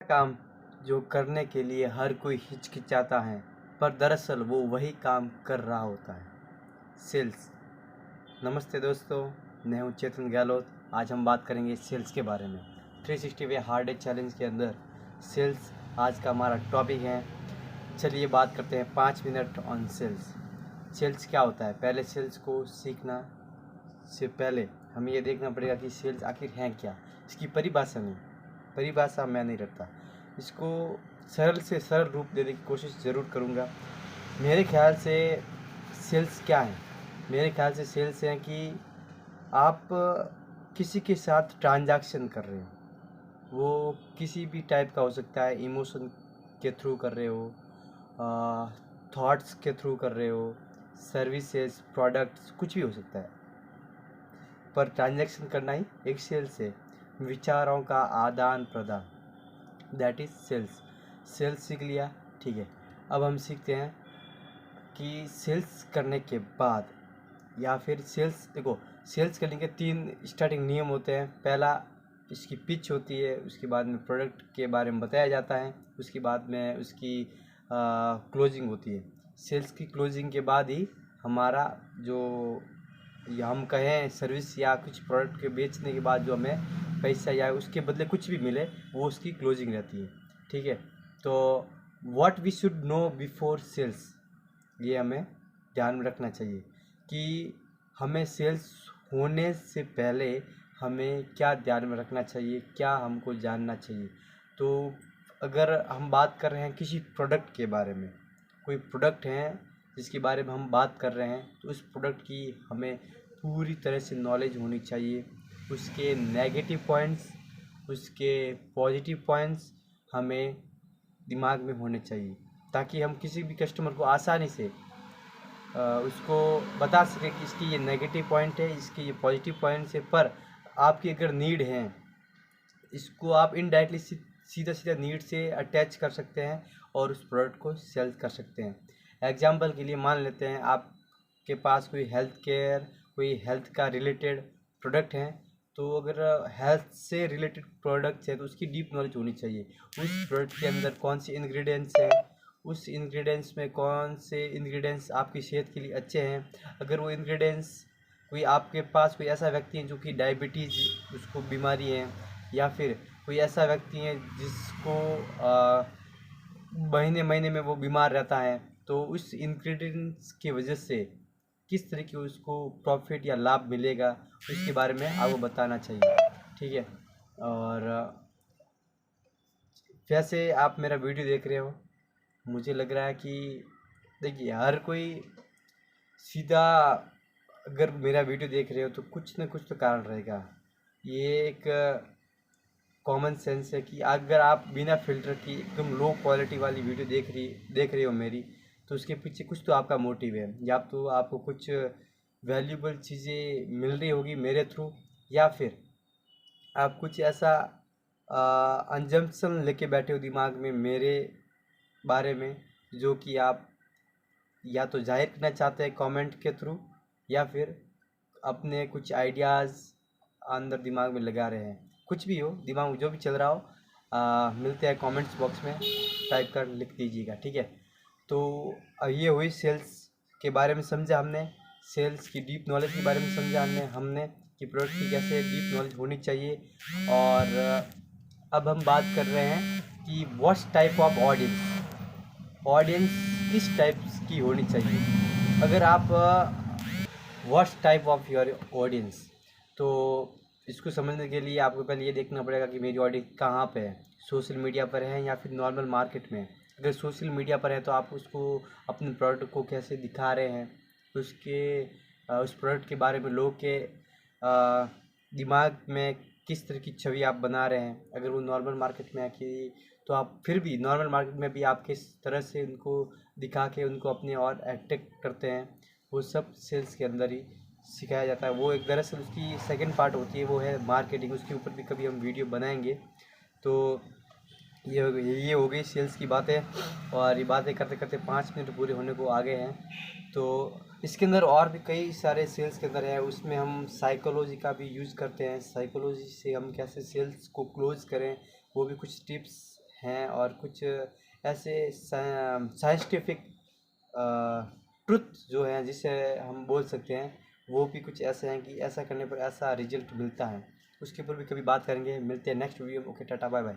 काम जो करने के लिए हर कोई हिचकिचाता है, पर दरअसल वो वही काम कर रहा होता है, सेल्स। नमस्ते दोस्तों, मैं हूँ चेतन गहलोत। आज हम बात करेंगे सेल्स के बारे में। 360 वे हार्ड डे चैलेंज के अंदर सेल्स आज का हमारा टॉपिक है। चलिए बात करते हैं 5 मिनट ऑन सेल्स। सेल्स क्या होता है? पहले सेल्स को सीखना से पहले हमें ये देखना पड़ेगा कि सेल्स आखिर है क्या। इसकी परिभाषा मैं नहीं रखता, इसको सरल से सरल रूप देने की कोशिश ज़रूर करूँगा। मेरे ख्याल से सेल्स क्या है? मेरे ख्याल से सेल्स हैं कि आप किसी के साथ ट्रांजैक्शन कर रहे हो, वो किसी भी टाइप का हो सकता है। इमोशन के थ्रू कर रहे हो, थॉट्स के थ्रू कर रहे हो, सर्विसेज, प्रोडक्ट्स, कुछ भी हो सकता है, पर ट्रांजैक्शन करना ही एक सेल्स है। विचारों का आदान प्रदान, दैट इज सेल्स। सेल्स सीख लिया, ठीक है। अब हम सीखते हैं कि सेल्स करने के बाद या फिर सेल्स करने के 3 स्टार्टिंग नियम होते हैं। पहला, इसकी पिच होती है, उसके बाद में प्रोडक्ट के बारे में बताया जाता है, उसके बाद में उसकी क्लोजिंग होती है। सेल्स की क्लोजिंग के बाद ही हमारा जो या हम कहें सर्विस या कुछ प्रोडक्ट के बेचने के बाद जो हमें पैसा या उसके बदले कुछ भी मिले, वो उसकी क्लोजिंग रहती है, ठीक है। तो what we should know before sales, ये हमें ध्यान में रखना चाहिए कि हमें सेल्स होने से पहले हमें क्या ध्यान में रखना चाहिए, क्या हमको जानना चाहिए। तो अगर हम बात कर रहे हैं किसी प्रोडक्ट के बारे में, कोई प्रोडक्ट है जिसके बारे में हम बात कर रहे हैं, तो उस प्रोडक्ट की हमें पूरी तरह से नॉलेज होनी चाहिए। उसके नेगेटिव पॉइंट्स, उसके पॉजिटिव पॉइंट्स हमें दिमाग में होने चाहिए, ताकि हम किसी भी कस्टमर को आसानी से उसको बता सकें कि इसकी ये नेगेटिव पॉइंट है, इसकी ये पॉजिटिव पॉइंट्स है। पर आपकी अगर नीड है, इसको आप इनडायरेक्टली सीधा सीधा नीड से अटैच कर सकते हैं और उस प्रोडक्ट को सेल कर सकते हैं। एग्जाम्पल के लिए मान लेते हैं आपके पास कोई हेल्थ का रिलेटेड प्रोडक्ट है, तो अगर हेल्थ से रिलेटेड प्रोडक्ट्स है तो उसकी डीप नॉलेज होनी चाहिए। उस प्रोडक्ट के अंदर कौन सी इंग्रेडिएंट्स हैं, उस इंग्रेडिएंट्स में कौन से इंग्रेडिएंट्स आपकी सेहत के लिए अच्छे हैं। अगर वो इंग्रेडिएंट्स आपके पास कोई ऐसा व्यक्ति है जो कि डायबिटीज़ उसको बीमारी है, या फिर कोई ऐसा व्यक्ति है जिसको महीने महीने में वो बीमार रहता है, तो उस इंग्रेडिएंट्स की वजह से किस तरह की उसको प्रॉफिट या लाभ मिलेगा, उसके बारे में आपको बताना चाहिए, ठीक है। और वैसे आप मेरा वीडियो देख रहे हो, मुझे लग रहा है कि देखिए हर कोई सीधा, अगर मेरा वीडियो देख रहे हो तो कुछ ना कुछ तो कारण रहेगा। ये एक कॉमन सेंस है कि अगर आप बिना फिल्टर की एकदम लो क्वालिटी वाली वीडियो देख रहे हो मेरी, तो उसके पीछे कुछ तो आपका मोटिव है। या तो आपको कुछ वैल्यूबल चीज़ें मिल रही होगी मेरे थ्रू, या फिर आप कुछ ऐसा अंजम्पशन लेके बैठे हो दिमाग में मेरे बारे में, जो कि आप या तो जाहिर करना चाहते हैं कमेंट के थ्रू, या फिर अपने कुछ आइडियाज़ अंदर दिमाग में लगा रहे हैं। कुछ भी हो, दिमाग में जो भी चल रहा हो, मिलते हैं कमेंट्स बॉक्स में, टाइप कर लिख दीजिएगा, ठीक है। तो ये हुई सेल्स के बारे में समझा हमने, सेल्स की डीप नॉलेज के बारे में समझा हमने कि प्रोडक्ट की कैसे डीप नॉलेज होनी चाहिए। और अब हम बात कर रहे हैं कि व्हाट टाइप ऑफ ऑडियंस किस टाइप की होनी चाहिए। अगर आप what type of your audience, तो इसको समझने के लिए आपको पहले ये देखना पड़ेगा कि मेरी ऑडियंस कहाँ पे है, सोशल मीडिया पर है या फिर नॉर्मल मार्केट में। अगर सोशल मीडिया पर है तो आप उसको अपने प्रोडक्ट को कैसे दिखा रहे हैं, उस प्रोडक्ट के बारे में लोगों के दिमाग में किस तरह की छवि आप बना रहे हैं। अगर वो नॉर्मल मार्केट में है कि, तो आप फिर भी नॉर्मल मार्केट में भी आप किस तरह से उनको दिखा के उनको अपने और अट्रैक्ट करते हैं, वो सब सेल्स के अंदर ही सिखाया जाता है। वो एक दरअसल उसकी सेकंड पार्ट होती है, वो है मार्केटिंग। उसके ऊपर भी कभी हम वीडियो बनाएंगे। तो ये हो गई सेल्स की बातें, और ये बातें करते करते 5 मिनट पूरे होने को आ गए हैं। तो इसके अंदर और भी कई सारे सेल्स के अंदर है, उसमें हम साइकोलॉजी का भी यूज़ करते हैं। साइकोलॉजी से हम कैसे सेल्स को क्लोज करें, वो भी कुछ टिप्स हैं और कुछ ऐसे साइंटिफिक ट्रुथ जो है जिसे हम बोल सकते हैं, वो भी कुछ ऐसे हैं कि ऐसा करने पर ऐसा रिजल्ट मिलता है। उसके ऊपर भी कभी बात करेंगे। मिलते हैं नेक्स्ट वीडियो में। Okay, tata bye bye.